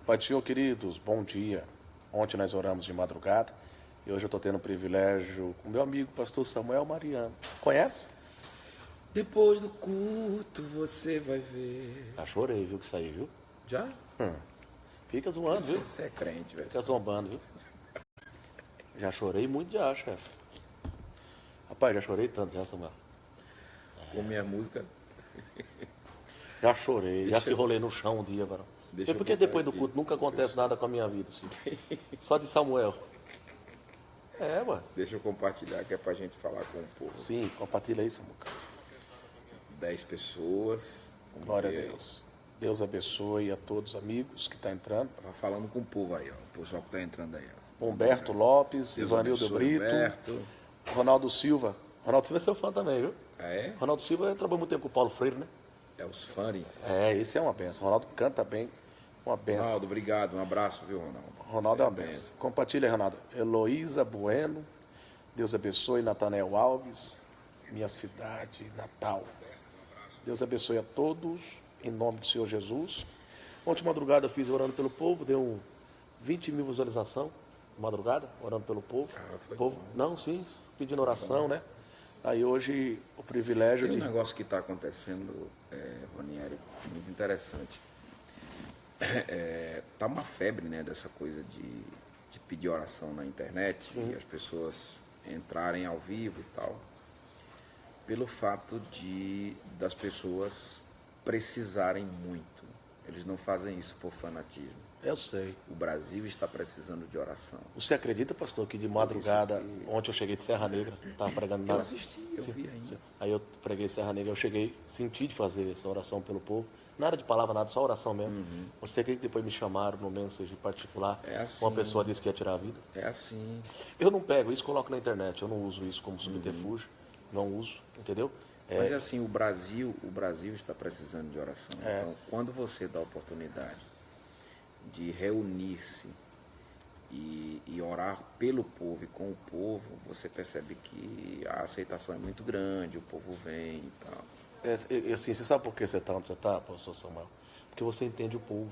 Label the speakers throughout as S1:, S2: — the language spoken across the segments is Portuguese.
S1: Pai do Senhor, queridos, bom dia. Ontem nós oramos de madrugada e hoje eu estou tendo o privilégio com meu amigo, pastor Samuel Mariano. Conhece?
S2: Depois do culto você vai ver.
S1: Já chorei, viu, que isso aí, viu?
S2: Já?
S1: Fica zoando, viu?
S2: Você é crente, velho.
S1: Fica zombando, viu? Já chorei muito já, chefe. Rapaz, já chorei tanto já, Samuel.
S2: Com minha música.
S1: Já chorei, já se rolei no chão um dia, varão.
S2: Deixa
S1: É
S2: eu
S1: porque
S2: botar
S1: depois do
S2: aqui.
S1: culto nunca acontece nada com a minha vida, assim. Só de Samuel. É, ué.
S2: Deixa eu compartilhar que é pra gente falar com o povo.
S1: Sim, compartilha aí, Samuca.
S2: 10 pessoas. Vamos
S1: Glória a
S2: ver.
S1: Deus. Deus abençoe a todos os amigos que estão entrando.
S2: Tava falando com o povo aí, ó. O pessoal que tá entrando aí, ó.
S1: Humberto Lopes,
S2: Deus
S1: Ivanildo
S2: abençoe,
S1: Brito,
S2: Humberto.
S1: Ronaldo Silva. Ronaldo Silva é seu fã também, viu?
S2: Ah, é?
S1: Ronaldo Silva trabalhou muito tempo com o Paulo Freire, né?
S2: É os fãs.
S1: É, esse é uma benção. Ronaldo canta bem, uma benção.
S2: Ronaldo, obrigado. Um abraço, viu, Ronaldo?
S1: Ronaldo
S2: Você
S1: é uma benção. Compartilha aí, Ronaldo. Heloísa Bueno, Deus abençoe. Natanael Alves, minha cidade, Natal. Deus abençoe a todos, em nome do Senhor Jesus. Ontem, madrugada, eu fiz orando pelo povo, deu 20 mil visualizações. Madrugada, orando pelo povo.
S2: foi
S1: Povo,
S2: bom.
S1: não, sim, pedindo oração, né? Aí hoje, o privilégio
S2: Tem um
S1: de...
S2: negócio que está acontecendo, Ronieri, muito interessante. Tá uma febre, né, dessa coisa de pedir oração na internet e as pessoas entrarem ao vivo e tal, pelo fato das pessoas precisarem muito. Eles não fazem isso por fanatismo.
S1: Eu sei.
S2: O Brasil está precisando de oração.
S1: Você acredita, pastor, que de madrugada, ontem eu cheguei de Serra Negra, estava pregando
S2: Eu
S1: na...
S2: assisti, eu vi ainda.
S1: Aí eu preguei Serra Negra, eu cheguei, senti de fazer essa oração pelo povo. Nada de palavra, nada, só oração mesmo. Você acredita que depois me chamaram no mensagem particular,
S2: É assim.
S1: uma pessoa disse que ia tirar a vida?
S2: É assim.
S1: Eu não pego isso, coloco na internet, eu não uso isso como subterfúgio, não uso, entendeu?
S2: Mas é assim, o Brasil está precisando de oração. Então, quando você dá a oportunidade de reunir-se e orar pelo povo e com o povo, você percebe que a aceitação é muito grande, o povo vem e tal.
S1: Assim, você sabe por que você está onde você está, pastor Samuel? Porque você entende o povo.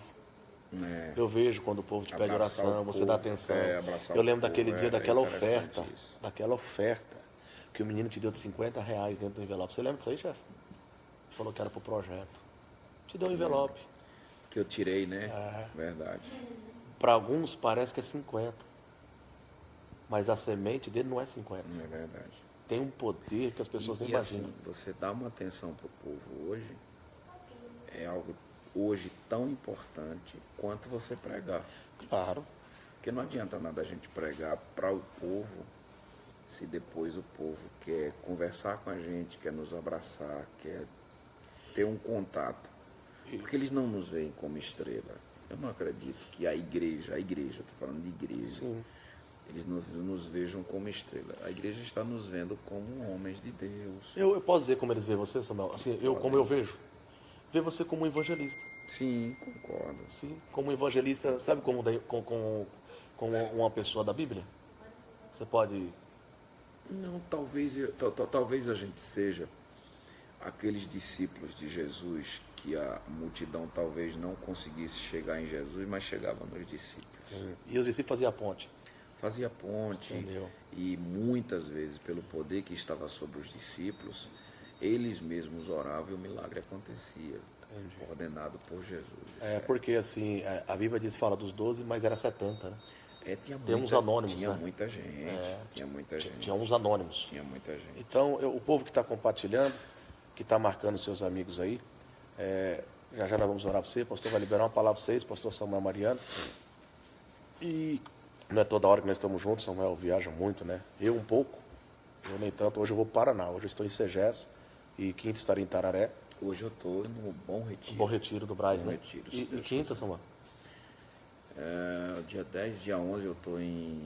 S2: É,
S1: Eu vejo quando o povo te pede
S2: Abraçar
S1: oração,
S2: o
S1: você
S2: povo,
S1: dá atenção.
S2: abraçar
S1: Eu
S2: o
S1: lembro
S2: povo,
S1: daquele dia, daquela
S2: interessante
S1: oferta,
S2: isso.
S1: que o menino te deu de R$50 dentro do envelope. Você lembra disso aí, chefe? Falou que era pro projeto. Te deu um envelope.
S2: Que eu tirei, né? Verdade.
S1: Para alguns parece que é 50. Mas a semente dele não é 50.
S2: É verdade.
S1: Tem um poder que as pessoas nem
S2: E
S1: imaginam.
S2: assim, você dá uma atenção para o povo hoje, é algo hoje tão importante quanto você pregar.
S1: Claro.
S2: Porque não adianta nada a gente pregar para o povo se depois o povo quer conversar com a gente, quer nos abraçar, quer ter um contato. Porque eles não nos veem como estrela. Eu não acredito que a igreja, estou falando de igreja,
S1: Sim.
S2: eles nos vejam como estrela. A igreja está nos vendo como homens de Deus.
S1: Eu posso dizer como eles veem você, Samuel? Assim, como eu vejo? Ver você como um evangelista.
S2: Sim, concordo.
S1: Sim, como um evangelista, sabe como uma pessoa da Bíblia? Você pode...
S2: Não, talvez a gente seja aqueles discípulos de Jesus que a multidão talvez não conseguisse chegar em Jesus, mas chegava nos discípulos.
S1: Sim. E os discípulos faziam a ponte.
S2: Fazia ponte.
S1: Entendeu?
S2: E muitas vezes, pelo poder que estava sobre os discípulos, eles mesmos oravam e o milagre acontecia.
S1: Entendi.
S2: Ordenado por Jesus.
S1: Porque assim, a Bíblia diz, fala dos 12, mas era 70, né? Tem uns anônimos,
S2: tinha
S1: né?
S2: muita gente. Tinha muita gente.
S1: Tinha uns anônimos.
S2: Tinha muita gente.
S1: Então, o povo que está compartilhando, que está marcando seus amigos aí, já já nós vamos orar para você, o pastor vai liberar uma palavra para vocês, pastor Samuel Mariano. E não é toda hora que nós estamos juntos, Samuel viaja muito, né? Eu um pouco, eu nem tanto. Hoje eu vou para o Paraná, hoje eu estou em Segés e quinta estarei em Tararé.
S2: Hoje eu estou no Bom Retiro.
S1: Bom Retiro do Braz,
S2: Bom
S1: né?
S2: Retiro,
S1: E quinta, Samuel?
S2: Dia 10, dia 11 eu estou em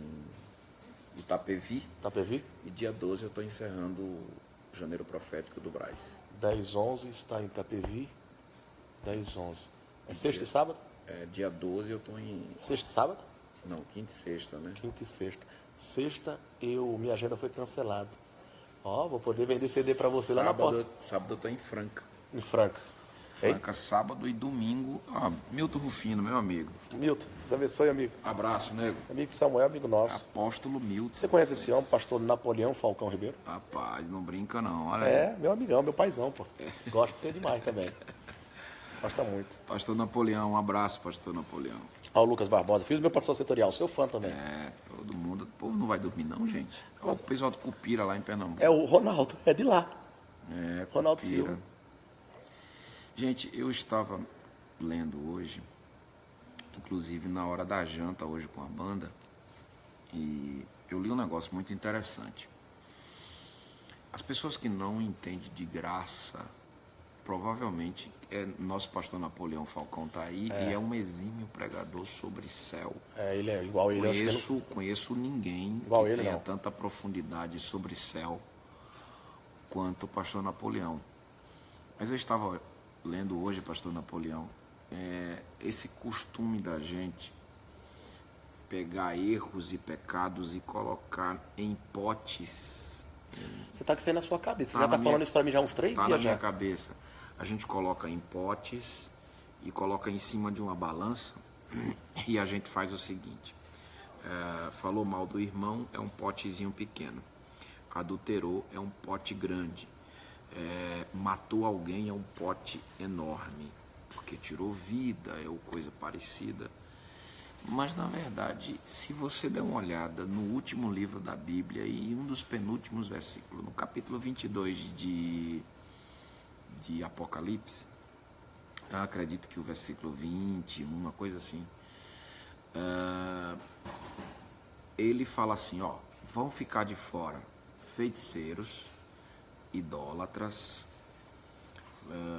S2: Itapevi.
S1: Itapevi?
S2: E dia 12 eu estou encerrando o Janeiro Profético do Braz.
S1: 10, 11 está em Itapevi. 10, 11. É sexta e sábado?
S2: Dia 12 eu estou em...
S1: Sexta e sábado?
S2: Não, quinta e sexta, né?
S1: Quinta e sexta. Sexta, minha agenda foi cancelada. Ó, vou poder vender CD para você lá na porta.
S2: Sábado eu estou em Franca.
S1: Em Franca.
S2: Franca, sábado e domingo. Milton Rufino, meu amigo.
S1: Milton, Deus abençoe, amigo.
S2: Abraço, nego.
S1: Amigo Samuel, amigo nosso.
S2: Apóstolo Milton.
S1: Você conhece esse homem, pastor Napoleão Falcão Ribeiro?
S2: Rapaz, não brinca não, olha aí.
S1: Meu amigão, meu paizão, pô. Gosto de ser demais também. Gosta muito.
S2: Pastor Napoleão, um abraço, pastor Napoleão.
S1: Ao Lucas Barbosa, filho do meu pastor setorial, seu fã também.
S2: Todo mundo. O povo não vai dormir não, gente. É o pessoal do Cupira lá em Pernambuco.
S1: É o Ronaldo, é de lá. Ronaldo
S2: Cupira.
S1: Silva.
S2: Gente, eu estava lendo hoje, inclusive na hora da janta hoje com a banda, e eu li um negócio muito interessante. As pessoas que não entendem de graça, provavelmente, nosso pastor Napoleão Falcão está aí e é um exímio pregador sobre céu.
S1: Ele é igual ele.
S2: Conheço ninguém
S1: igual
S2: que
S1: ele,
S2: tenha
S1: não.
S2: tanta profundidade sobre céu quanto o pastor Napoleão. Mas eu estava lendo hoje, pastor Napoleão, esse costume da gente pegar erros e pecados e colocar em potes.
S1: Você está com isso aí na sua cabeça. Você já está falando isso para mim já há uns 3 dias.
S2: Está na minha cabeça. A gente coloca em potes e coloca em cima de uma balança e a gente faz o seguinte. Falou mal do irmão, é um potezinho pequeno. Adulterou, é um pote grande. Matou alguém, é um pote enorme, porque tirou vida, ou coisa parecida. Mas na verdade, se você der uma olhada no último livro da Bíblia e um dos penúltimos versículos, no capítulo 22 de Apocalipse, eu acredito que o versículo 20, uma coisa assim, ele fala assim, vão ficar de fora feiticeiros, idólatras,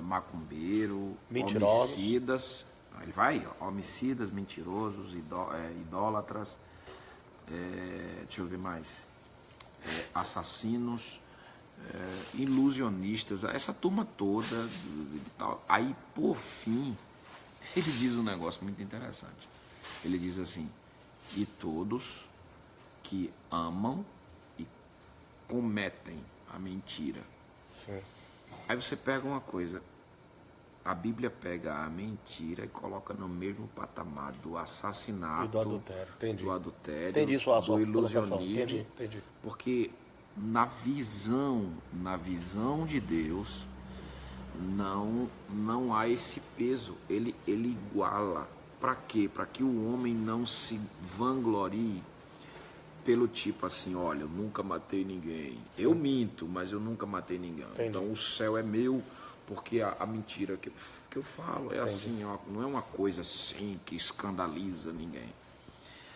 S2: macumbeiro,
S1: mentirosos.
S2: homicidas, ele vai, homicidas, mentirosos, idólatras, deixa eu ver mais, assassinos, ilusionistas, essa turma toda, aí por fim, ele diz um negócio muito interessante, ele diz assim, e todos que amam e cometem a mentira.
S1: Sim.
S2: Aí você pega uma coisa, a Bíblia pega a mentira e coloca no mesmo patamar do assassinato,
S1: e do adultério. Entendi.
S2: Entendi do ilusionismo.
S1: Entendi.
S2: Porque na visão de Deus não há esse peso. Ele iguala. Para quê? Para que o homem não se vanglorie pelo tipo assim, olha, eu nunca matei ninguém. Sim. Eu minto, mas eu nunca matei ninguém. Entendi. Então o céu é meu, porque a mentira que eu falo é assim, não é uma coisa assim que escandaliza ninguém.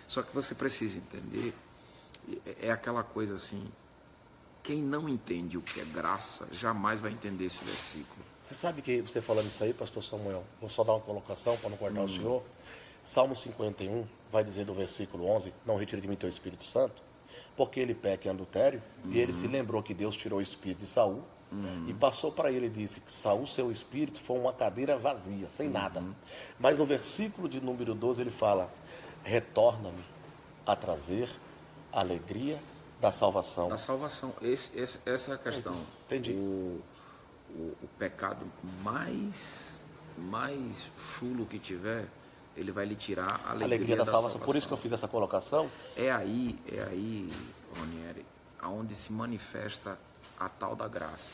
S2: Só que você precisa entender, é aquela coisa assim, quem não entende o que é graça, jamais vai entender esse versículo.
S1: Você sabe que você falando isso aí, pastor Samuel, vou só dar uma colocação para não cortar o senhor. Salmo 51 vai dizer do versículo 11, não retire de mim teu Espírito Santo, porque ele peca em adultério, e ele se lembrou que Deus tirou o espírito de Saul, e passou para ele e disse que Saul, seu espírito, foi uma cadeira vazia, sem nada. Mas no versículo de número 12 ele fala, retorna-me a trazer a alegria da salvação.
S2: Da salvação, essa é a questão.
S1: Entendi.
S2: O pecado mais chulo que tiver, ele vai lhe tirar a alegria da salvação.
S1: Por isso que eu fiz essa colocação.
S2: É aí, Ronieri, aonde se manifesta a tal da graça.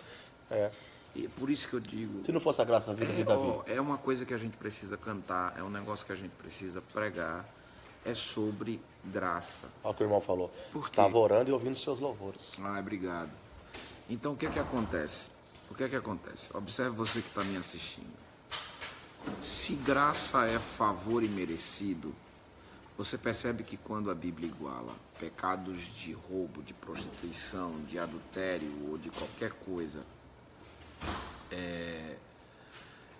S2: E por isso que eu digo...
S1: Se não fosse a graça na vida de Davi.
S2: É uma coisa que a gente precisa cantar, é um negócio que a gente precisa pregar, é sobre graça.
S1: Olha o que o irmão falou. Estava orando e ouvindo seus louvores.
S2: Obrigado. Então o que acontece? Observe você que está me assistindo. Se graça é favor imerecido, você percebe que quando a Bíblia iguala pecados de roubo, de prostituição, de adultério ou de qualquer coisa,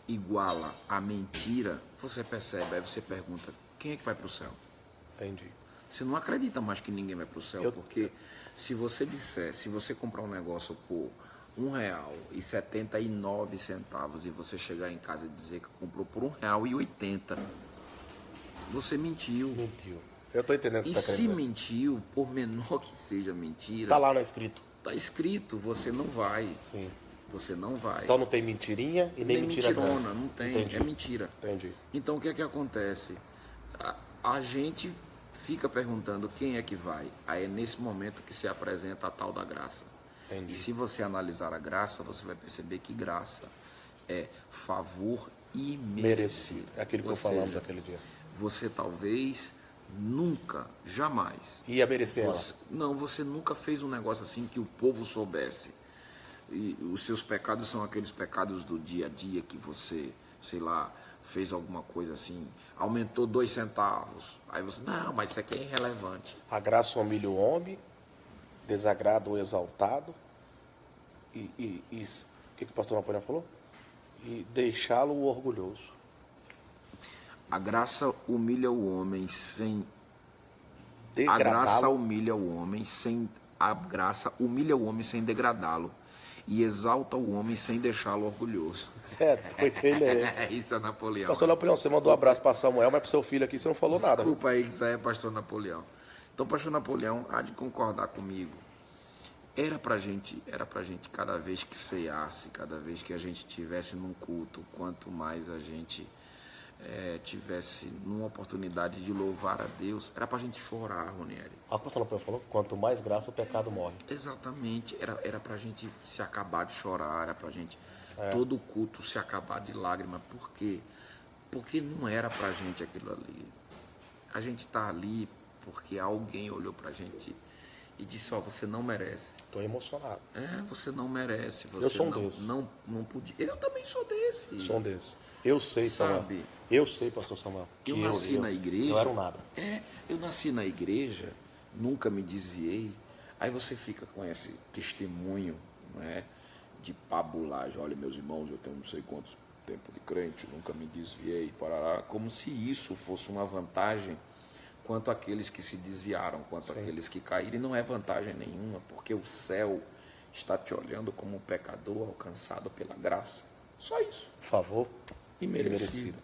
S2: iguala a mentira, você percebe, aí você pergunta, quem é que vai para o céu?
S1: Entendi.
S2: Você não acredita mais que ninguém vai para o céu, porque se você comprar um negócio por R$1,79 e você chegar em casa e dizer que comprou por R$1,80, você mentiu.
S1: Eu estou entendendo o que
S2: você está querendo dizer. E se mentiu, por menor que seja a mentira...
S1: Está lá no escrito.
S2: Está escrito, você não vai.
S1: Sim.
S2: Você não vai.
S1: Então não tem mentirinha e nem mentira
S2: mentirona,
S1: grande.
S2: não tem,
S1: Entendi.
S2: é mentira.
S1: Entendi.
S2: Então o que é que acontece? A gente fica perguntando quem é que vai. Aí é nesse momento que se apresenta a tal da graça.
S1: Entendi.
S2: E se você analisar a graça, você vai perceber que graça é favor imerecido.
S1: É aquilo que
S2: Ou
S1: falamos
S2: seja,
S1: aquele dia.
S2: Você talvez nunca, jamais.
S1: Ia merecer
S2: Você nunca fez um negócio assim que o povo soubesse. E os seus pecados são aqueles pecados do dia a dia que você, sei lá, fez alguma coisa assim, aumentou 2 centavos. Aí você, não, mas isso aqui é irrelevante.
S1: A graça humilha o homem, desagrada o exaltado. O que o pastor Napoleão falou? E deixá-lo o orgulhoso.
S2: A graça humilha o homem sem... A
S1: Degradá-lo.
S2: graça humilha o homem sem... A graça humilha o homem sem degradá-lo. E exalta o homem sem deixá-lo orgulhoso.
S1: Certo, ele é.
S2: Isso é Napoleão.
S1: Pastor Napoleão, você mandou um abraço para Samuel, mas para seu filho aqui você não falou nada.
S2: Desculpa aí, isso aí é pastor Napoleão. Então, pastor Napoleão há de concordar comigo. Era pra gente cada vez que ceasse, cada vez que a gente tivesse num culto, quanto mais a gente tivesse numa oportunidade de louvar a Deus, era pra gente chorar, Ronieri.
S1: A pastor Napoleão falou, quanto mais graça o pecado morre.
S2: Exatamente, era pra gente se acabar de chorar, era pra gente todo culto se acabar de lágrima. Por quê? Porque não era pra gente aquilo ali. A gente tá ali porque alguém olhou pra gente e disse, você não merece.
S1: Estou emocionado.
S2: Você não merece. Você
S1: Eu sou um desses.
S2: não podia. Eu também sou desse.
S1: Sou um desses. Eu sei,
S2: Sabe?
S1: Samuel. Eu sei, pastor Samuel.
S2: Eu nasci na igreja.
S1: Eu era um nada.
S2: Eu nasci na igreja, nunca me desviei. Aí você fica com esse testemunho, não é, de pabulagem. Olha, meus irmãos, eu tenho não sei quantos tempo de crente, nunca me desviei, parará. Como se isso fosse uma vantagem quanto àqueles que se desviaram, quanto àqueles que caíram. E não é vantagem nenhuma, porque o céu está te olhando como um pecador alcançado pela graça. Só isso.
S1: Favor
S2: Imerecido.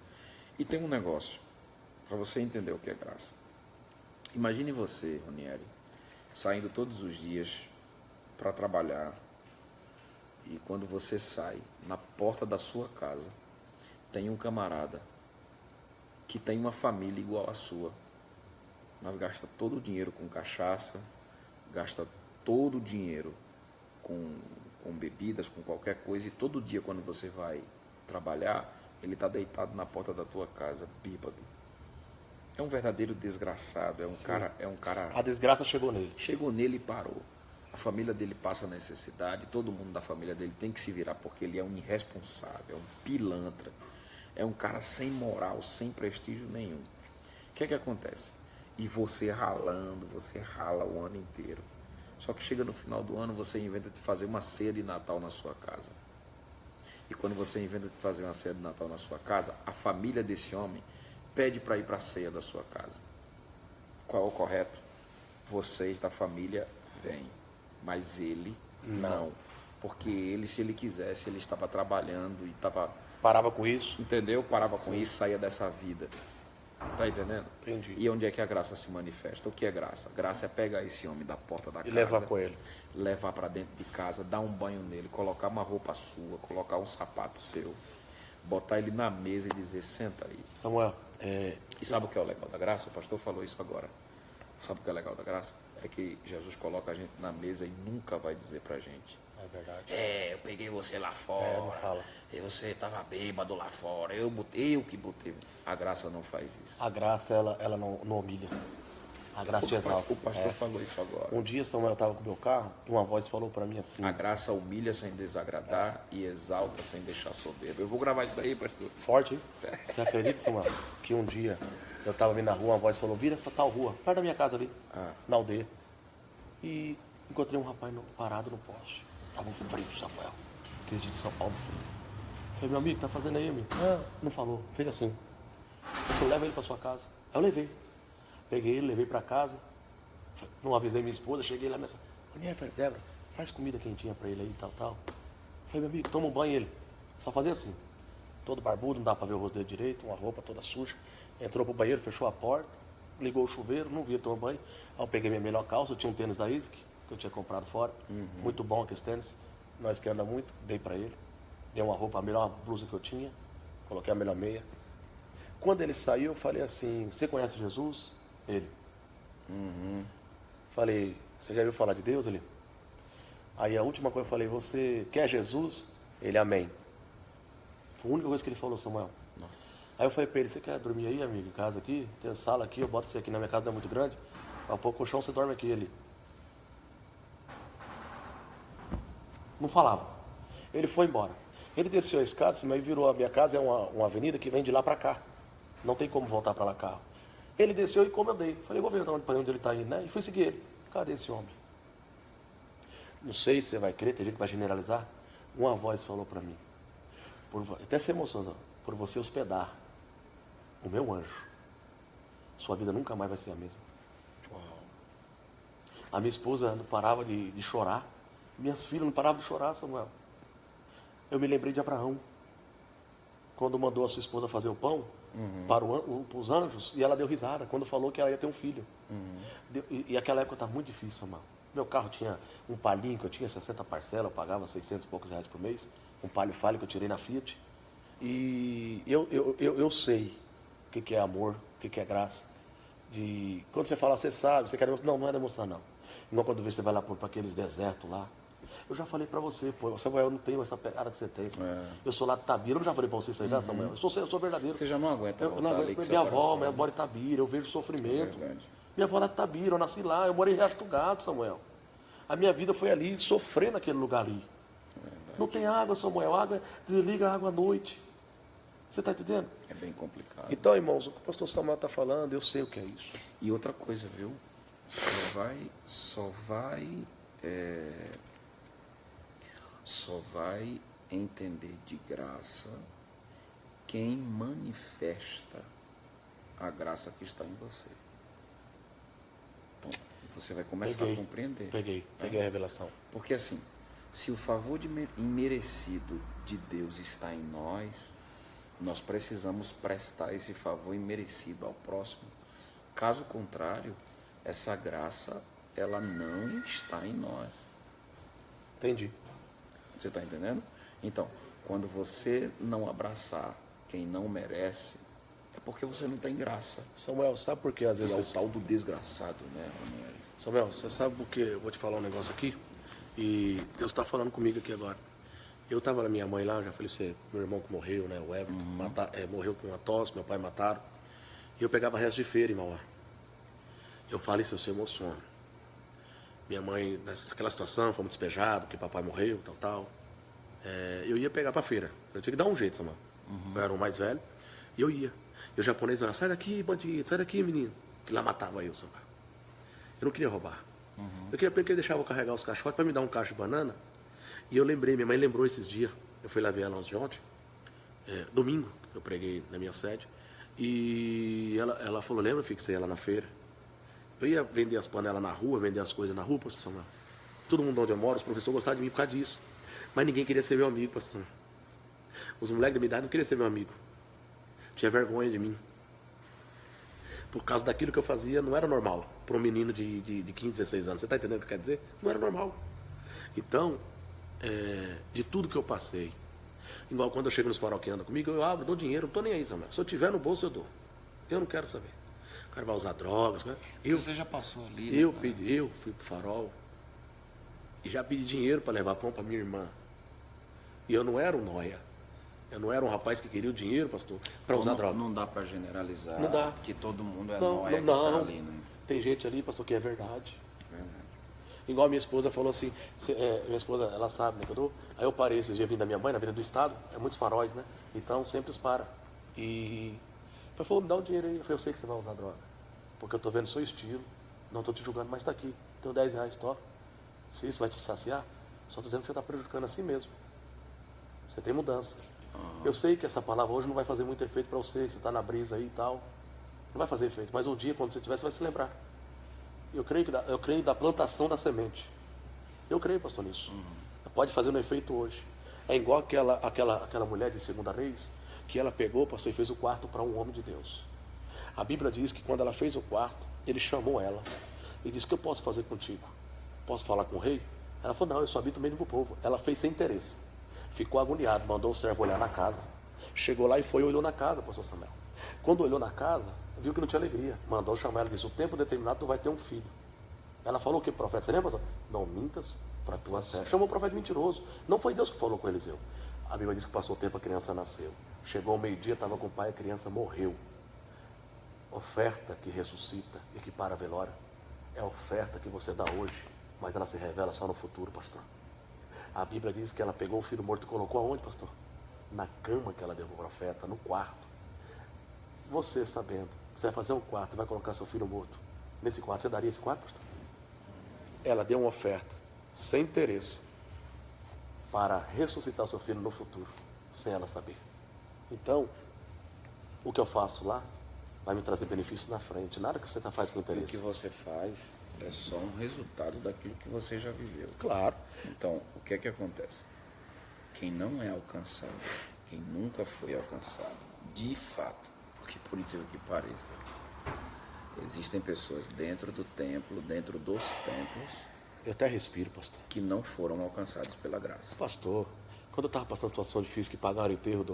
S2: E tem um negócio, para você entender o que é graça. Imagine você, Ronieri, saindo todos os dias para trabalhar, e quando você sai, na porta da sua casa, tem um camarada que tem uma família igual à sua, mas gasta todo o dinheiro com cachaça, gasta todo o dinheiro com bebidas, com qualquer coisa, e todo dia quando você vai trabalhar, ele está deitado na porta da tua casa, bêbado. É um verdadeiro desgraçado, é um cara...
S1: A desgraça chegou nele.
S2: Chegou nele e parou. A família dele passa necessidade, todo mundo da família dele tem que se virar, porque ele é um irresponsável, é um pilantra, é um cara sem moral, sem prestígio nenhum. O que é que acontece? E você ralando, você rala o ano inteiro. Só que chega no final do ano, você inventa de fazer uma ceia de Natal na sua casa. E quando você inventa de fazer uma ceia de Natal na sua casa, a família desse homem pede para ir para a ceia da sua casa. Qual é o correto? Vocês da família vêm, mas ele não. Porque ele, se ele quisesse, ele estava trabalhando e estava...
S1: Parava com isso.
S2: Entendeu? Parava com isso, saía dessa vida. Tá entendendo?
S1: Entendi.
S2: E onde é que a graça se manifesta? O que é graça? Graça é pegar esse homem da porta da casa.
S1: E levar com ele.
S2: Levar para dentro de casa, dar um banho nele, colocar uma roupa sua, colocar um sapato seu, botar ele na mesa e dizer, senta aí.
S1: Samuel,
S2: E sabe o que é o legal da graça? O pastor falou isso agora. Sabe o que é legal da graça? É que Jesus coloca a gente na mesa e nunca vai dizer pra gente.
S1: É verdade.
S2: Eu peguei você lá fora.
S1: Não fala.
S2: E você estava bêbado lá fora. Eu que botei. A graça não faz isso.
S1: A graça, ela não humilha. A graça te exalta.
S2: O pastor falou isso agora.
S1: Um dia, Samuel, eu estava com o meu carro e uma voz falou para mim assim...
S2: A graça humilha sem desagradar e exalta sem deixar soberbo. Eu vou gravar isso aí, pastor.
S1: Forte, hein? Você acredita, Samuel? Que um dia eu estava vindo na rua, uma voz falou, vira essa tal rua, perto da minha casa ali, na aldeia. E encontrei um rapaz parado no poste. Tava um frio, Samuel. Aquele dia de São Paulo, frio. Falei, meu amigo, tá fazendo aí, amigo? Não falou. Fez assim. Você leva ele para sua casa. Aí eu levei. Peguei ele, levei para casa. Não avisei minha esposa, cheguei lá e falei, Débora, faz comida quentinha para ele aí, tal. Falei, meu amigo, toma um banho ele. Só fazia assim. Todo barbudo, não dá para ver o rosto dele direito, uma roupa toda suja. Entrou pro banheiro, fechou a porta, ligou o chuveiro, não via tomar banho. Aí eu peguei minha melhor calça, eu tinha um tênis da Isaac, que eu tinha comprado fora. Muito bom aqueles tênis. nós que anda muito, dei para ele. Dei uma roupa, a melhor blusa que eu tinha. Coloquei a melhor meia. Quando ele saiu, eu falei assim, você conhece Jesus? Ele. Falei, você já ouviu falar de Deus? Ele. Aí a última coisa eu falei, você quer Jesus? Ele, amém. Foi a única coisa que ele falou, Samuel.
S2: Nossa.
S1: Aí eu falei pra ele, você quer dormir aí, amigo, em casa aqui? Tem sala aqui, eu boto você aqui na minha casa, não é muito grande. Pra pôr o colchão, você dorme aqui. Ele não falava. Ele foi embora. Ele desceu a escada, mas virou a minha casa, é uma avenida que vem de lá pra cá. Não tem como voltar pra lá carro. Ele desceu e como eu dei. Falei, vou ver para onde ele está indo, né? E fui seguir ele. Cadê esse homem? Não sei se você vai crer, tem gente que vai generalizar. Uma voz falou para mim, até se emocionou, por você hospedar o meu anjo, sua vida nunca mais vai ser a mesma.
S2: Uau.
S1: A minha esposa não parava de chorar. Minhas filhas não paravam de chorar, Samuel. Eu me lembrei de Abraão. Quando mandou a sua esposa fazer o pão para os anjos, e ela deu risada quando falou que ela ia ter um filho. E aquela época estava muito difícil, Samuel. Meu carro tinha um palhinho, que eu tinha 60 parcelas, eu pagava 600 e poucos reais por mês. Um palio falho que eu tirei na Fiat. E eu sei o que é amor, o que é graça. Quando você fala, você sabe, você quer demonstrar. Não é demonstrar, não. Igual quando você vai lá para aqueles desertos lá. Eu já falei para você, pô, Samuel, eu não tenho essa pegada que você tem. Eu sou lá de Itabira, eu não já falei para você isso aí, já, Samuel? Eu sou verdadeiro.
S2: Você já não aguenta voltar ali com
S1: minha avó, minha avó de Itabira, eu vejo sofrimento. Minha avó lá de Itabira, eu nasci lá, eu morei em Riacho do Gado, Samuel. A minha vida foi ali, sofrer naquele lugar ali. Não tem água, Samuel, desliga a água à noite. Você está entendendo?
S2: É bem complicado.
S1: Então, irmãos, o que o pastor Samuel está falando, eu sei o que é isso.
S2: E outra coisa, viu? Só vai entender de graça quem manifesta a graça que está em você. Então, você vai começar a compreender.
S1: Peguei a revelação.
S2: Porque assim, se o favor imerecido de Deus está em nós precisamos prestar esse favor imerecido ao próximo. Caso contrário, essa graça, ela não está em nós.
S1: Entendi.
S2: Você está entendendo? Então, quando você não abraçar quem não merece, é porque você não tem graça.
S1: Samuel, sabe por que às vezes...
S2: E é o tal do desgraçado, né, Ranieri?
S1: Samuel, você sabe por que eu vou te falar um negócio aqui? E Deus está falando comigo aqui agora. Eu estava na minha mãe lá, já falei pra você, meu irmão que morreu, né, o Everton, morreu com uma tosse, meu pai mataram. E eu pegava resto de feira em Mauá. Eu falo isso, eu se emociono. Minha mãe, naquela situação, fomos despejados, porque papai morreu, tal. Eu ia pegar para feira. Eu tinha que dar um jeito, Samuel. Eu era o mais velho. E eu ia. E o japonês falava, sai daqui, bandido, sai daqui, menino. Que lá matava eu, Samuel. Eu não queria roubar. Eu queria porque ele deixava eu carregar os caixotes para me dar um cacho de banana. E eu lembrei, minha mãe lembrou esses dias. Eu fui lá ver ela ontem. Domingo, eu preguei na minha sede. E ela falou, lembra, filho, que você ia lá na feira? Eu ia vender as panelas na rua, vender as coisas na rua, pastor Samuel. Todo mundo onde eu moro, os professores gostavam de mim por causa disso. Mas ninguém queria ser meu amigo, pastor Samuel. Os moleques da minha idade não queriam ser meu amigo. Tinha vergonha de mim. Por causa daquilo que eu fazia, não era normal. Para um menino de 15, 16 anos. Você está entendendo o que quer dizer? Não era normal. Então, de tudo que eu passei, igual quando eu chego nos farol que andam comigo, eu abro, dou dinheiro, não estou nem aí, Samuel. Se eu tiver no bolso, eu dou. Eu não quero saber. O cara vai usar drogas.
S2: Você já passou ali,
S1: eu fui pro farol e já pedi dinheiro para levar pão para minha irmã. E eu não era um noia. Eu não era um rapaz que queria o dinheiro, pastor, para usar droga.
S2: Não dá para generalizar.
S1: Não dá.
S2: Que todo mundo é
S1: Não.
S2: noia que tá ali, né?
S1: Tem gente ali, pastor, que é verdade.
S2: Verdade.
S1: Igual minha esposa falou assim, minha esposa, ela sabe, né, que eu dou. Aí eu parei esses dias vindo da minha mãe, na Avenida do Estado, muitos faróis, né? Então sempre os para. E ela falou, me dá um dinheiro aí. Eu falei, eu sei que você vai usar droga. Porque eu tô vendo o seu estilo, não estou te julgando, mas está aqui. Tenho 10 reais, toca. Se isso vai te saciar, só estou dizendo que você está prejudicando assim mesmo. Você tem mudança. Eu sei que essa palavra hoje não vai fazer muito efeito para você está na brisa aí e tal. Não vai fazer efeito, mas um dia, quando você tiver, você vai se lembrar. Eu creio da plantação da semente. Eu creio, pastor, nisso. Pode fazer um efeito hoje. É igual aquela mulher de 2 Reis, que ela pegou, pastor, e fez o quarto para um homem de Deus. A Bíblia diz que quando ela fez o quarto, ele chamou ela e disse, o que eu posso fazer contigo? Posso falar com o rei? Ela falou, não, eu só habito no meio do povo. Ela fez sem interesse. Ficou agoniado, mandou o servo olhar na casa. Chegou lá e foi e olhou na casa, pastor Samuel. Quando olhou na casa, viu que não tinha alegria. Mandou chamar ela e disse, o tempo determinado tu vai ter um filho. Ela falou o que, profeta? Você lembra, pastor? Não mintas para tua serva. Chamou o profeta mentiroso. Não foi Deus que falou com Eliseu. A Bíblia diz que passou o tempo, a criança nasceu. Chegou ao meio-dia, estava com o pai, a criança morreu. Oferta que ressuscita e que para a velório é a oferta que você dá hoje, mas ela se revela só no futuro, pastor. A Bíblia diz que ela pegou o filho morto e colocou aonde, pastor? Na cama que ela deu para o profeta, no quarto. Você sabendo, você vai fazer um quarto e vai colocar seu filho morto nesse quarto, você daria esse quarto, pastor? Ela deu uma oferta sem interesse para ressuscitar seu filho no futuro, sem ela saber. Então, o que eu faço lá vai me trazer benefícios na frente. Nada que você faz com interesse.
S2: O que você faz é só um resultado daquilo que você já viveu.
S1: Claro.
S2: Então, o que é que acontece? Quem não é alcançado, quem nunca foi alcançado, de fato, porque por incrível que pareça, existem pessoas dentro do templo, dentro dos templos,
S1: eu até respiro, pastor,
S2: que não foram alcançados pela graça.
S1: Pastor, quando eu estava passando situação difícil, que pagaram o enterro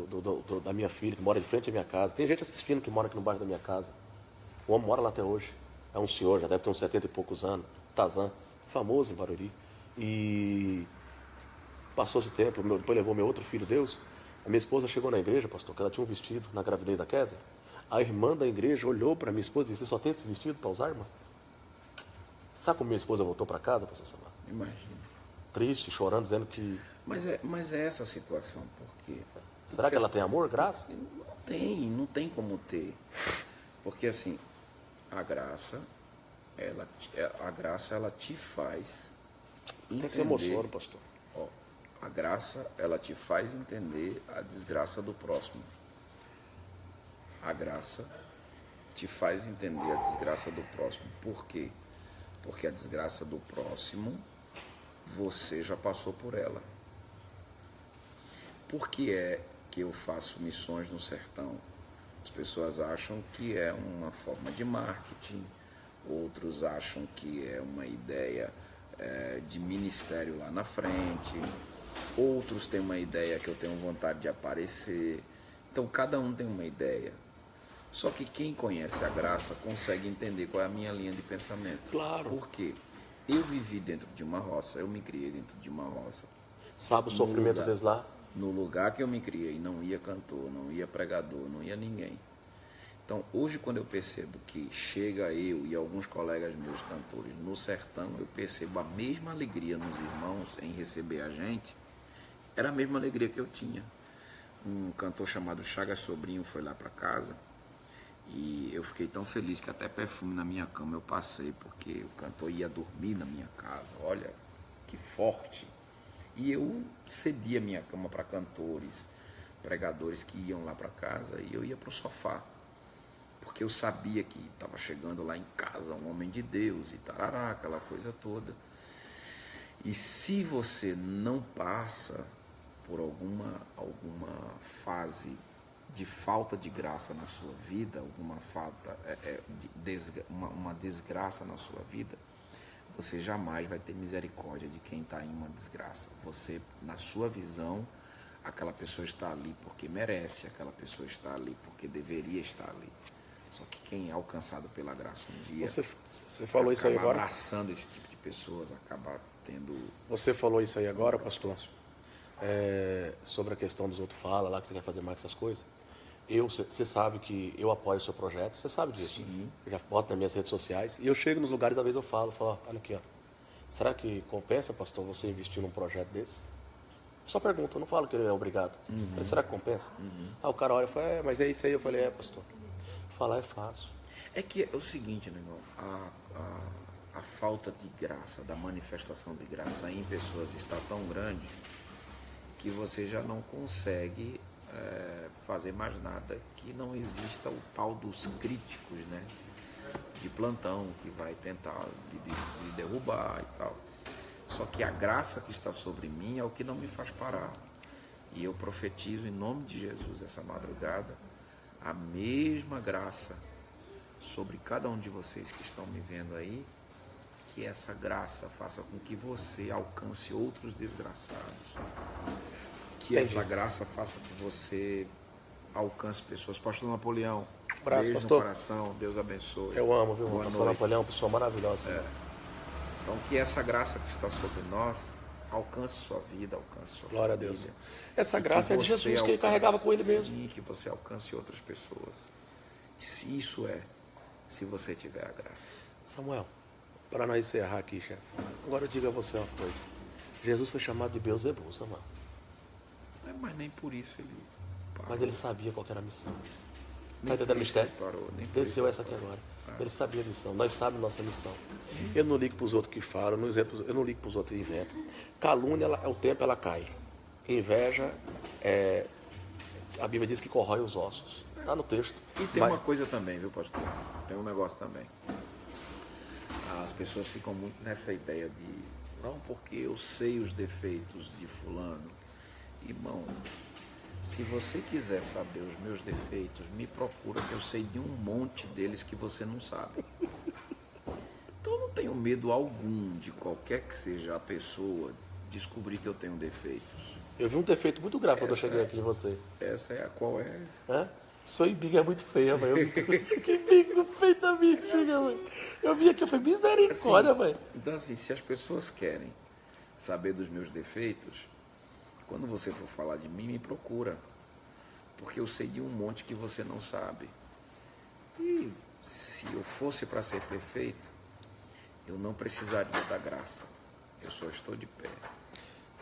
S1: da minha filha, que mora de frente à minha casa. Tem gente assistindo que mora aqui no bairro da minha casa. O homem mora lá até hoje. É um senhor, já deve ter uns 70 e poucos anos. Tazan, famoso em Barueri. E passou esse tempo, depois levou meu outro filho, Deus. A minha esposa chegou na igreja, pastor, que ela tinha um vestido na gravidez da Kézia. A irmã da igreja olhou para minha esposa e disse, você só tem esse vestido para usar, irmã? Sabe como minha esposa voltou para casa, pastor Samuel?
S2: Imagina.
S1: Triste, chorando, dizendo que...
S2: Mas é essa a situação, porque...
S1: Será que ela tem amor, graça?
S2: Não tem como ter. Porque assim, a graça, ela te faz entender...
S1: Tem que ser emociona, pastor.
S2: Ó, a graça, ela te faz entender a desgraça do próximo. A graça te faz entender a desgraça do próximo. Por quê? Porque a desgraça do próximo, você já passou por ela. Por que é que eu faço missões no sertão? As pessoas acham que é uma forma de marketing, outros acham que é uma ideia de ministério lá na frente, outros têm uma ideia que eu tenho vontade de aparecer. Então cada um tem uma ideia. Só que quem conhece a graça consegue entender qual é a minha linha de pensamento.
S1: Claro.
S2: Por quê? Eu vivi dentro de uma roça, eu me criei dentro de uma roça.
S1: Sabe o sofrimento deles lá?
S2: No lugar que eu me criei, não ia cantor, não ia pregador, não ia ninguém. Então, hoje, quando eu percebo que chega eu e alguns colegas meus cantores no sertão, eu percebo a mesma alegria nos irmãos em receber a gente, era a mesma alegria que eu tinha. Um cantor chamado Chagas Sobrinho foi lá para casa e eu fiquei tão feliz que até perfume na minha cama eu passei, porque o cantor ia dormir na minha casa. Olha, que forte! E eu cedia minha cama para cantores, pregadores que iam lá para casa e eu ia para o sofá. Porque eu sabia que estava chegando lá em casa um homem de Deus e tarará, aquela coisa toda. E se você não passa por alguma fase de falta de graça na sua vida, uma desgraça na sua vida, você jamais vai ter misericórdia de quem está em uma desgraça. Você, na sua visão, aquela pessoa está ali porque merece, aquela pessoa está ali porque deveria estar ali. Só que quem é alcançado pela graça um dia...
S1: Você falou isso aí agora?
S2: Abraçando esse tipo de pessoas, acaba tendo...
S1: Você falou isso aí agora, pastor? Sobre a questão dos outros fala lá, que você quer fazer mais essas coisas. Você sabe que eu apoio o seu projeto, você sabe disso.
S2: Sim.
S1: Eu já boto nas minhas redes sociais. E eu chego nos lugares, às vezes eu falo, olha aqui, ó. Será que compensa, pastor, você investir num projeto desse? Só pergunta, eu não falo que ele é obrigado. Falei, será que compensa? O cara olha e fala, mas é isso aí. Eu falei, pastor. Falar é fácil.
S2: É que é o seguinte, né, irmão? A falta de graça, da manifestação de graça em pessoas está tão grande que você já não consegue fazer mais nada, que não exista o tal dos críticos, né, de plantão, que vai tentar de derrubar e tal. Só que a graça que está sobre mim é o que não me faz parar. E eu profetizo em nome de Jesus essa madrugada a mesma graça sobre cada um de vocês que estão me vendo aí, que essa graça faça com que você alcance outros desgraçados. Que
S1: Entendi.
S2: essa graça faça com que você alcance pessoas. Pastor Napoleão,
S1: Abraço,
S2: beijo
S1: pastor.
S2: no coração, Deus abençoe.
S1: Eu amo, viu?
S2: Boa
S1: Pastor
S2: noite.
S1: Napoleão, pessoa maravilhosa.
S2: Então, que essa graça que está sobre nós alcance sua vida, alcance sua
S1: Glória a
S2: família.
S1: Deus. Essa
S2: E
S1: graça é
S2: que
S1: de
S2: você
S1: Jesus que ele carregava com ele mesmo.
S2: Sim, que você alcance outras pessoas. Se isso é, se você tiver a graça.
S1: Samuel, para nós encerrar aqui, chefe, agora eu digo a você uma coisa. Jesus foi chamado de Beelzebul, Samuel.
S2: Mas nem por isso ele parou.
S1: Mas ele sabia qual que era a missão.
S2: Nem
S1: Está
S2: por
S1: entendendo o
S2: isso
S1: mistério?
S2: ele parou, nem por
S1: Desceu
S2: isso
S1: essa
S2: ele
S1: aqui
S2: parou.
S1: agora. Ele sabia a missão. Nós sabemos nossa missão. Eu não ligo para os outros que falam, eu não ligo para os outros que inventam. Calúnia, o tempo ela cai. Inveja, a Bíblia diz que corrói os ossos. Está no texto.
S2: E tem
S1: Mas-
S2: uma coisa também, viu, pastor? Tem um negócio também. As pessoas ficam muito nessa ideia de, não, porque eu sei os defeitos de fulano. Irmão, se você quiser saber os meus defeitos, me procura, que eu sei de um monte deles que você não sabe. Então eu não tenho medo algum de qualquer que seja a pessoa descobrir que eu tenho defeitos.
S1: Eu vi um defeito muito grave quando eu
S2: Essa
S1: cheguei
S2: é-
S1: aqui em você.
S2: Essa é a qual é.
S1: Hã? Sua embiga é muito feia, mãe. Que bico feio da minha embiga, mãe. Eu vi aqui, eu falei, misericórdia, mãe.
S2: Então, assim, se as pessoas querem saber dos meus defeitos, quando você for falar de mim, me procura. Porque eu sei de um monte que você não sabe. E se eu fosse para ser perfeito, eu não precisaria da graça. Eu só estou de pé.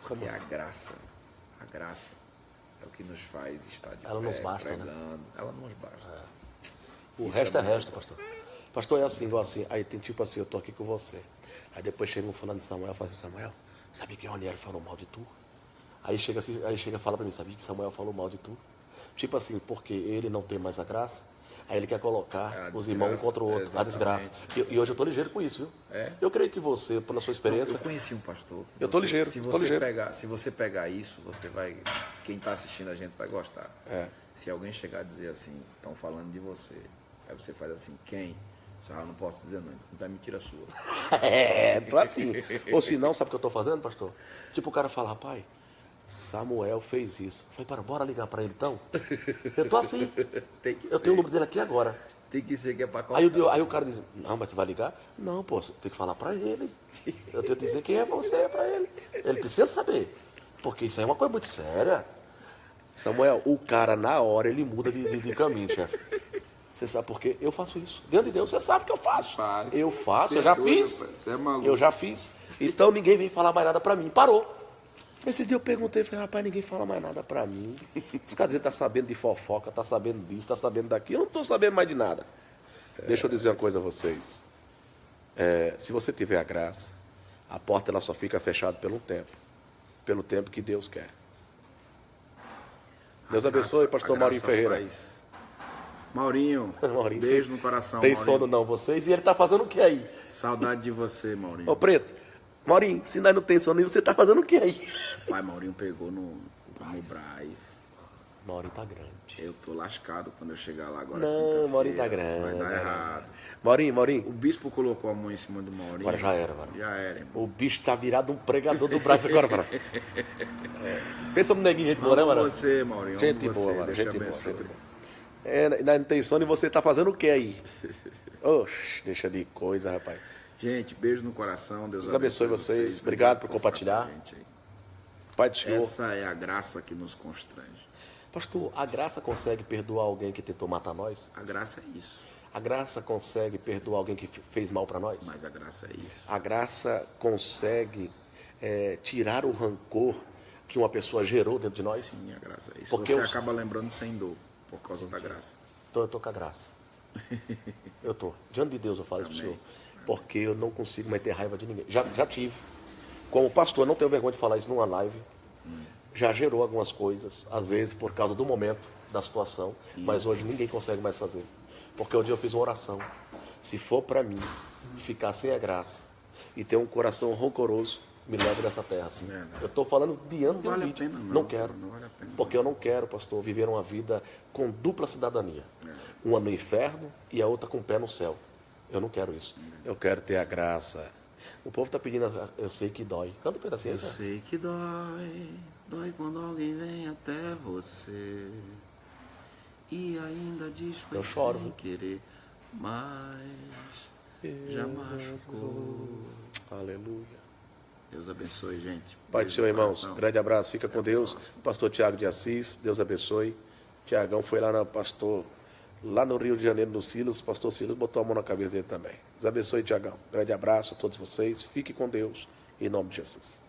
S2: Porque a graça é o que nos faz estar de
S1: Ela
S2: pé,
S1: nos basta, né?
S2: pregando. Ela nos basta.
S1: O
S2: Isso
S1: resto é
S2: é muito
S1: resto, pastor. Pastor, é assim, igual assim. Aí tem tipo assim, eu tô aqui com você. Aí depois chega um falando de Samuel, fala assim, Samuel, sabe que o Ranieri falou mal de tu? Aí chega e fala pra mim, sabia que Samuel falou mal de tu? Tipo assim, porque ele não tem mais a graça, aí ele quer colocar
S2: A
S1: os
S2: desgraça,
S1: irmãos um contra o outro, a
S2: exatamente.
S1: desgraça. E hoje eu tô ligeiro com isso, viu?
S2: É?
S1: Eu creio que você, pela sua experiência,
S2: Eu conheci um pastor.
S1: Eu tô ligeiro,
S2: Se
S1: tô
S2: você,
S1: ligeiro.
S2: se você pegar isso, você vai. Quem está assistindo a gente vai gostar.
S1: É.
S2: Se alguém chegar a dizer assim, estão falando de você, aí você faz assim, quem? Você fala, não posso dizer não, isso não é mentira sua.
S1: tô assim. Ou se não, sabe o que eu tô fazendo, pastor? Tipo o cara fala, rapaz, Samuel fez isso. Eu falei, bora ligar pra ele então? Eu tô assim.
S2: Tem que
S1: Eu
S2: ser.
S1: tenho o número dele aqui agora.
S2: Tem que ser que é para
S1: Aí o cara diz, não, mas você vai ligar? Não, pô, você tem que falar pra ele. Eu tenho que dizer quem é você pra ele. Ele precisa saber. Porque isso aí é uma coisa muito séria. Samuel, o cara na hora ele muda de caminho, chefe. Você sabe por quê? Eu faço isso. Diante de Deus, você sabe que eu faço.
S2: Faz.
S1: Eu faço,
S2: Você
S1: eu já
S2: é doido,
S1: fiz.
S2: rapaz, você é maluco.
S1: Eu já fiz. Então ninguém vem falar mais nada pra mim. Parou. Esse dia eu perguntei, falei, rapaz, ninguém fala mais nada pra mim. Os caras dizem, tá sabendo de fofoca, tá sabendo disso, tá sabendo daquilo. Eu não tô sabendo mais de nada. Deixa eu dizer uma coisa a vocês. Se você tiver a graça, a porta ela só fica fechada pelo tempo. Pelo tempo que Deus quer. Deus abençoe, pastor Maurinho Ferreira.
S2: Maurinho,
S1: Maurinho,
S2: beijo no coração,
S1: Tem
S2: Maurinho.
S1: sono não, vocês? E ele tá fazendo o que aí?
S2: Saudade de você, Maurinho.
S1: Ô, Preto, Maurinho, se nós não tem sono, você tá fazendo o que aí?
S2: Pai, Maurinho pegou no Brás.
S1: Maurinho tá grande.
S2: Eu tô lascado quando eu chegar lá agora.
S1: Não,
S2: quinta-feira.
S1: Maurinho tá grande.
S2: Vai dar errado.
S1: Maurinho,
S2: O bispo colocou a mão em cima do Maurinho.
S1: Agora já era, mano.
S2: Já era, irmão.
S1: O bicho tá virado um pregador do Brasil agora, mano. Pensa no neguinho, gente boa, né,
S2: Amo
S1: mano?
S2: você, Maurinho.
S1: Gente
S2: Amo
S1: boa,
S2: você.
S1: mano.
S2: Deus
S1: Gente
S2: te
S1: boa,
S2: abençoe.
S1: gente boa. Nós não tem sono e você tá fazendo o que aí? Oxe, deixa de coisa, rapaz.
S2: Gente, beijo no coração. Deus
S1: abençoe vocês. Obrigado por compartilhar.
S2: ficar com a gente aí.
S1: Pai do Senhor.
S2: Essa é a graça que nos constrange.
S1: Pastor, a graça consegue perdoar alguém que tentou matar nós?
S2: A graça é isso.
S1: A graça consegue perdoar alguém que fez mal para nós?
S2: Mas a graça é isso.
S1: A graça consegue tirar o rancor que uma pessoa gerou dentro de nós?
S2: Sim, a graça é isso.
S1: Porque
S2: Você
S1: eu-
S2: acaba lembrando sem dor, por causa da graça.
S1: Então eu tô com a graça. Eu tô. Diante de Deus eu falo isso pro
S2: Amém.
S1: senhor. Porque eu não consigo mais ter raiva de ninguém. Já tive. Como pastor, não tenho vergonha de falar isso numa live. Já gerou algumas coisas, às vezes por causa do momento, da situação.
S2: Sim.
S1: Mas hoje ninguém consegue mais fazer. Porque um dia eu fiz uma oração. Se for para mim ficar sem a graça e ter um coração rancoroso, me leve dessa terra. Assim.
S2: Verdade.
S1: Eu estou falando diante
S2: Não
S1: de um
S2: vale a
S1: vídeo.
S2: pena, não.
S1: Não quero.
S2: Não vale a pena.
S1: Porque eu não quero, pastor, viver uma vida com dupla cidadania. Uma no inferno e a outra com o pé no céu. Eu não quero isso. Eu quero ter a graça. O povo tá pedindo, eu sei que dói. Canta um pedacinho.
S2: Eu sei que dói, dói quando alguém vem até você e ainda diz foi
S1: Eu choro,
S2: sem
S1: viu?
S2: querer, mas já machucou.
S1: Aleluia.
S2: Deus abençoe, gente.
S1: Pai do
S2: Beijo
S1: Senhor,
S2: no
S1: irmãos.
S2: coração.
S1: Grande abraço. Fica
S2: Até
S1: com
S2: a
S1: Deus.
S2: próxima.
S1: Pastor Tiago de Assis, Deus abençoe. Tiagão foi lá lá no Rio de Janeiro, no Silas. Pastor Silas botou a mão na cabeça dele também. Deus abençoe, Tiagão. Grande abraço a todos vocês. Fique com Deus. Em nome de Jesus.